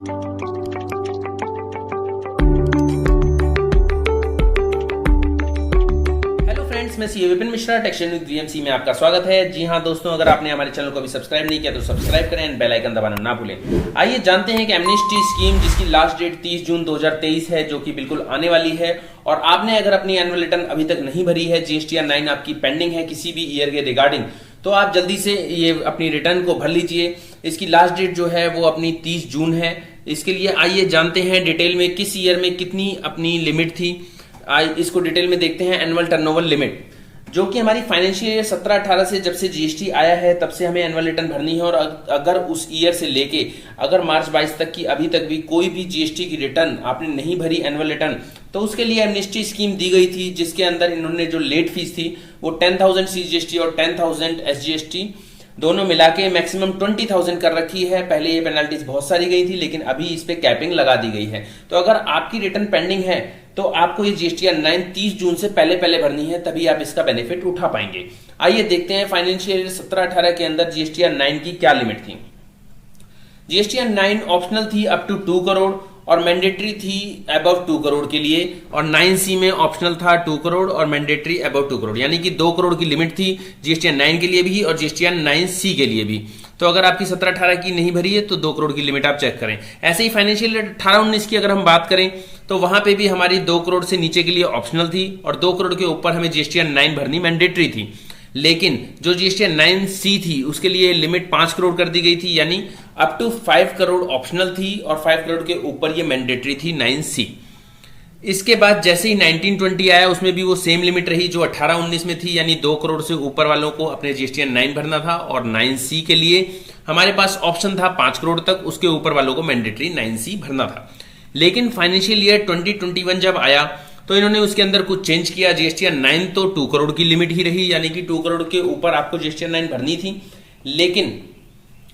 Hello friends, मैं CA Vipin Mishra taxation with VMC में आपका स्वागत है। जी हाँ दोस्तों, अगर आपने हमारे चैनल को अभी सब्सक्राइब नहीं किया तो सब्सक्राइब करें एंड बेल आइकन दबाना ना भूलें। आइए जानते हैं कि एमनेस्टी स्कीम जिसकी लास्ट डेट 30 जून 2023 है, जो कि बिल्कुल आने वाली है, और आपने अगर अपनी एनुअल रिटर्न अभी तक नहीं भरी है, जीएसटीआर 9 आपकी पेंडिंग है किसी भी ईयर के रिगार्डिंग, तो आप जल्दी से ये अपनी रिटर्न को भर लीजिए। इसकी लास्ट डेट जो है वो अपनी 30 जून है। इसके लिए आइए जानते हैं डिटेल में किस ईयर में कितनी अपनी लिमिट थी। इसको डिटेल में देखते हैं। एनुअल टर्नओवर लिमिट जो कि हमारी फाइनेंशियल ईयर 17-18 से जब से जीएसटी आया है तब से हमें एनुअल रिटर्न भरनी है, और अगर उस ईयर से लेके अगर मार्च 22 तक की अभी तक भी कोई भी जीएसटी की रिटर्न आपने नहीं भरी एनुअल रिटर्न, तो उसके लिए एमनेस्टी स्कीम दी गई थी, जिसके अंदर इन्होंने जो लेट फीस थी वो 10,000 सीजीएसटी और 10,000 एसजीएसटी दोनों मिला के मैक्सिमम 20,000 कर रखी है। पहले ये पेनल्टीज बहुत सारी गई थी, लेकिन अभी इस पे कैपिंग लगा दी गई है। तो अगर आपकी रिटर्न पेंडिंग है तो आपको ये जीएसटीआर 9 30 जून से पहले भरनी है, तभी आप इसका बेनिफिट उठा पाएंगे। आइए देखते हैं फाइनेंशियल ईयर 17-18 के अंदर जीएसटीआर 9 की क्या लिमिट थी। जीएसटीआर 9 ऑप्शनल थी अप टू 2 करोड़ और मैंडेटरी थी अबव 2 करोड़ के लिए, और 9C में ऑप्शनल था 2 करोड़ और मैंडेटरी अबव 2 करोड़, यानी कि 2 करोड़ की लिमिट थी जीएसटीआर 9 के लिए भी और जीएसटीआर 9C के लिए भी। तो अगर आपकी 17-18 की नहीं भरी है तो 2 करोड़ की लिमिट आप चेक करें। ऐसे ही फाइनेंशियल ईयर 18-19 की अगर हम बात करें तो वहां पे भी हमारी 2 करोड़ से नीचे के लिए ऑप्शनल थी और 2 करोड़ के ऊपर हमें जीएसटीआर 9 भरनी मैंडेटरी थी। लेकिन जो जीएसटीआर 9C थी उसके लिए लिमिट 5 करोड़ कर दी गई थी, यानी अप टू 5 करोड़ ऑप्शनल थी और 5 करोड़ के ऊपर ये मैंडेटरी थी 9C। इसके बाद जैसे ही 19-20 आया उसमें भी वो सेम लिमिट रही जो 18-19 में थी, यानी 2 करोड़ से ऊपर वालों को अपने जीएसटीआर 9 भरना था, और 9C के लिए हमारे पास ऑप्शन था 5 करोड़ तक, उसके ऊपर वालों को मैंडेटरी 9C भरना था। लेकिन फाइनेंशियल ईयर 2021 जब आया तो इन्होंने उसके अंदर कुछ चेंज किया। जीएसटीआर 9 तो 2 करोड़ की लिमिट ही रही, यानी कि 2 करोड़ के ऊपर आपको जीएसटीआर 9 भरनी थी। लेकिन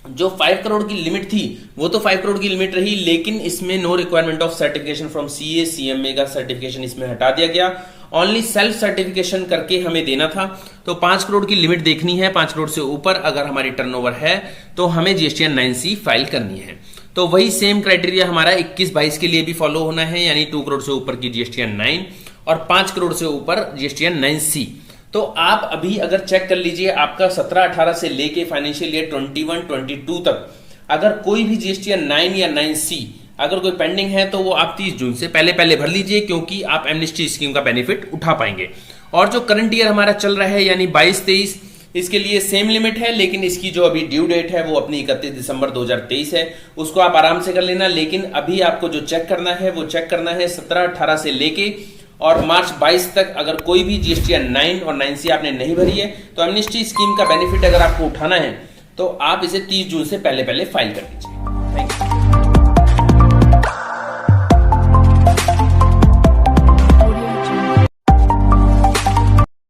जो 5 करोड़ की लिमिट थी वो तो 5 करोड़ की लिमिट रही, लेकिन इसमें no requirement of certification from CA CMA का सर्टिफिकेशन इसमें हटा दिया गया। ओनली सेल्फ सर्टिफिकेशन करके हमें देना था। तो 5 करोड़ की लिमिट देखनी है, 5 करोड़ से ऊपर अगर हमारी टर्नओवर है तो हमें जीएसटीआर 9C फाइल करनी है। तो वही सेम क्राइटेरिया हमारा 21-22 के लिए भी फॉलो होना है, यानी 2 करोड़ से ऊपर की जीएसटीआर 9 और 5 करोड़ से ऊपर जीएसटीआर 9C। तो आप अभी अगर चेक कर लीजिए आपका 17-18 से लेके फाइनेंशियल ईयर 21-22 तक अगर कोई भी जीएसटीआर 9 या 9C अगर कोई पेंडिंग है तो वो आप 30 जून से पहले भर लीजिए, क्योंकि आप एमनेस्टी स्कीम का बेनिफिट उठा पाएंगे। और जो करंट ईयर हमारा चल रहा है यानी 22-23, इसके लिए सेम लिमिट है, लेकिन इसकी जो अभी ड्यू डेट है वो अपनी 31 दिसंबर 2023 है। उसको आप आराम से कर लेना, लेकिन अभी आपको जो चेक करना है वो चेक करना है 17-18 से लेके और मार्च 22 तक अगर कोई भी जीएसटीआर 9 और 9C आपने नहीं भरी है तो एमनेस्टी स्कीम का बेनिफिट अगर आपको उठाना है तो आप इसे 30 जून से पहले फाइल कर दीजिए। Thank you.